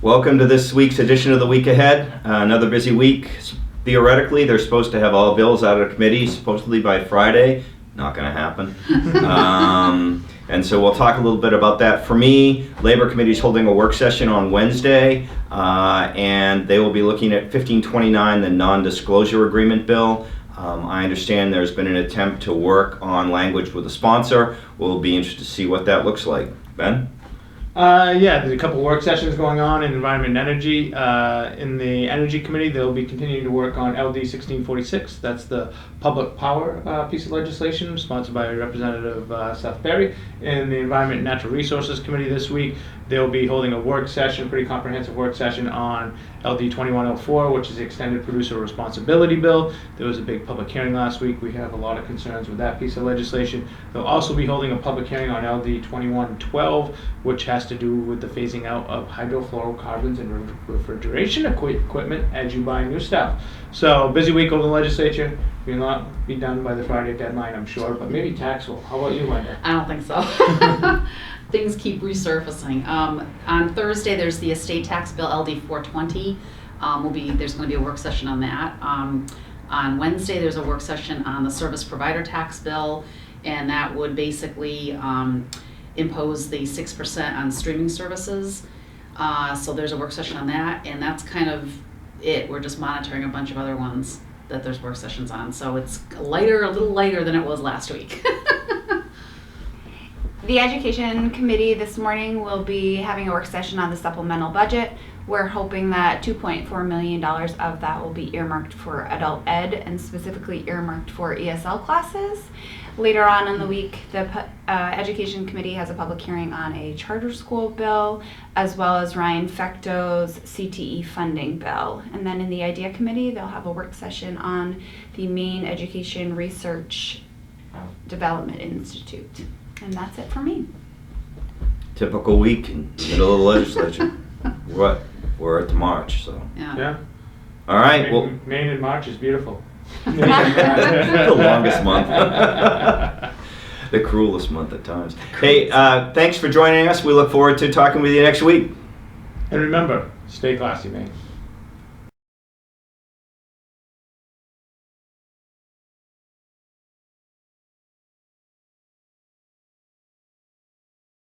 Welcome to this week's edition of The Week Ahead. Another busy week. Theoretically, they're supposed to have all bills out of committee supposedly by Friday. Not going to happen. And so we'll talk a little bit about that. For me, Labor Committee is holding a work session on Wednesday, and they will be looking at 1529, the non-disclosure agreement bill. I understand there's been an attempt to work on language with a sponsor. We'll be interested to see what that looks like. Ben? Yeah, there's a couple work sessions going on in Environment and Energy. In the Energy Committee, they'll be continuing to work on LD 1646. That's the public power piece of legislation sponsored by Representative Seth Berry. In the Environment and Natural Resources Committee this week, they'll be holding a work session, pretty comprehensive work session on LD 2104, which is the Extended Producer Responsibility Bill. There was a big public hearing last week. We have a lot of concerns with that piece of legislation. They'll also be holding a public hearing on LD 2112, which has to do with the phasing out of hydrofluorocarbons in refrigeration equipment as you buy new stuff. So, busy week over the legislature. Will not be done by the Friday deadline, I'm sure, but maybe tax will. How about you, Linda? I don't think so. Things keep resurfacing. On Thursday, there's the estate tax bill, LD 420. There's going to be a work session on that. On Wednesday, there's a work session on the service provider tax bill, and that would basically impose the 6% on streaming services. So there's a work session on that, and that's kind of it. We're just monitoring a bunch of other ones that there's work sessions on. So it's a little lighter than it was last week. The Education Committee this morning will be having a work session on the supplemental budget. We're hoping that $2.4 million of that will be earmarked for adult ed and specifically earmarked for ESL classes. Later on in the week, the Education Committee has a public hearing on a charter school bill, as well as Ryan Fecto's CTE funding bill. And then in the Idea Committee, they'll have a work session on the Maine Education Research Development Institute. And that's it for me. Typical week in the middle of the legislature. We're at the March, so. Yeah. All right. Maine in March is beautiful. The longest month. The cruelest month at times. Hey, thanks for joining us. We look forward to talking with you next week. And remember, stay classy, Maine.